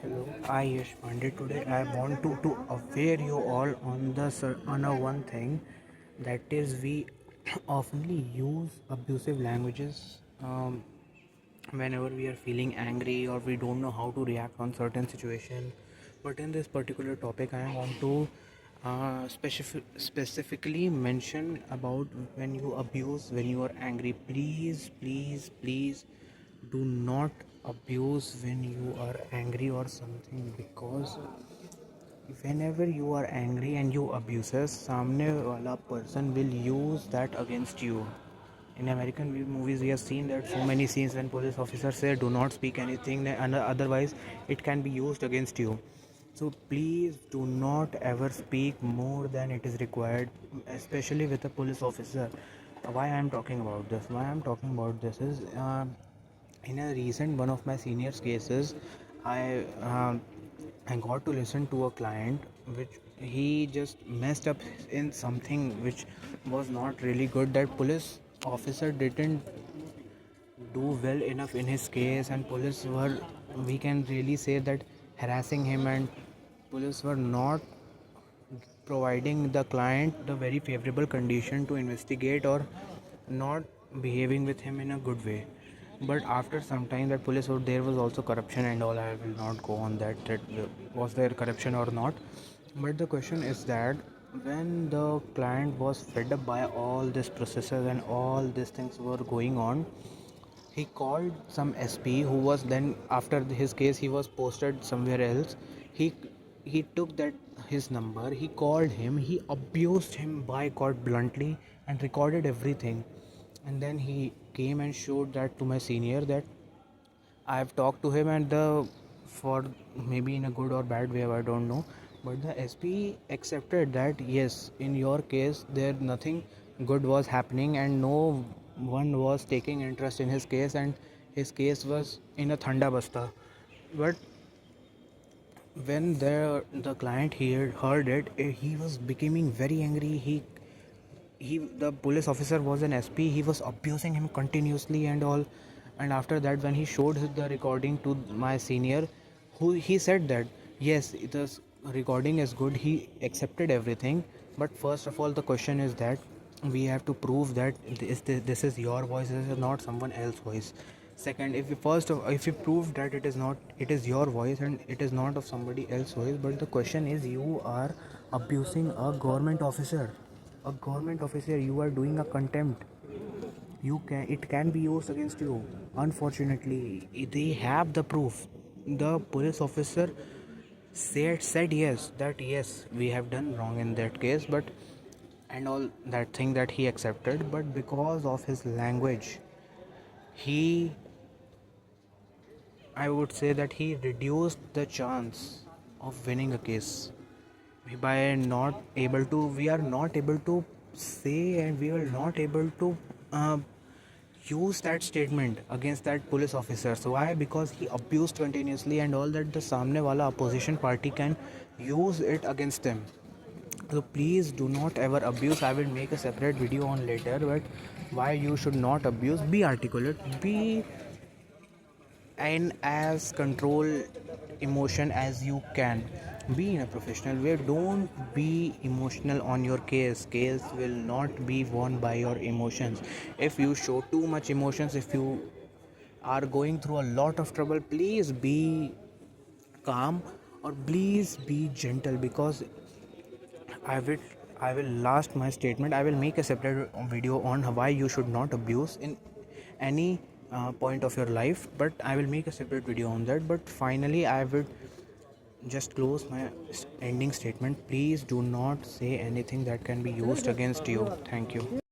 Hello, I Yash Pandey. Today I want to aware you all on on a one thing, that is we oftenly use abusive languages whenever we are feeling angry or we don't know how to react on certain situation. But in this particular topic, I want to specifically mention about when you abuse, when you are angry. Please, please, please do not abuse when you are angry or something, because whenever you are angry and you abuses, सामने वाला person will use that against you. In American movies, we have seen that so many scenes when police officers say, "Do not speak anything, and otherwise it can be used against you." So please do not ever speak more than it is required, especially with a police officer. Why I am talking about this? Why I am talking about this is, in a recent one of my seniors cases, I um, I got to listen to a client which he just messed up in something which was not really good. That police officer didn't do well enough in his case, and police were, we can really say that, harassing him, and police were not providing the client the very favorable condition to investigate, or not behaving with him in a good way. But after some time, that police were, there was also corruption and all. I will not go on that was there corruption or not. But the question is that when the client was fed up by all these processes and all these things were going on, he called some SP who was then, after his case he was posted somewhere else. He took that his number, he called him, he abused him by God bluntly, and recorded everything. And then he came and showed that to my senior, that I have talked to him, and the, for maybe in a good or bad way, I don't know, but the SP accepted that yes, in your case there nothing good was happening, and no one was taking interest in his case, and his case was in a thanda basta. But when the client heard it, he was becoming very angry. He the police officer was an SP, he was abusing him continuously and all. And after that, when he showed the recording to my senior, who he said that yes, the recording is good, he accepted everything, but first of all the question is that we have to prove that this is your voice, this is not someone else's voice. Second, if you prove that it is your voice and it is not of somebody else's voice. But the question is, you are abusing a government officer. A government officer, you are doing a contempt. It can be used against you. Unfortunately, they have the proof. The police officer said yes, that yes, we have done wrong in that case, but and all that thing that he accepted. But because of his language, he I would say that he reduced the chance of winning a case by not able to we are not able to say, and we are not able to uh, use that statement against that police officer. So why? Because he abused continuously and all that, the samne wala opposition party can use it against them. So please do not ever abuse. I will make a separate video on later, but why you should not abuse. Be articulate, be and as control emotion as you can. Be in a professional way, don't be emotional on your case will not be won by your emotions. If you show too much emotions, if you are going through a lot of trouble, please be calm, or please be gentle. Because I will I will last my statement. I will make a separate video on why you should not abuse in any point of your life, but I will make a separate video on that. But finally, I will just close my ending statement. Please do not say anything that can be used against you. Thank you.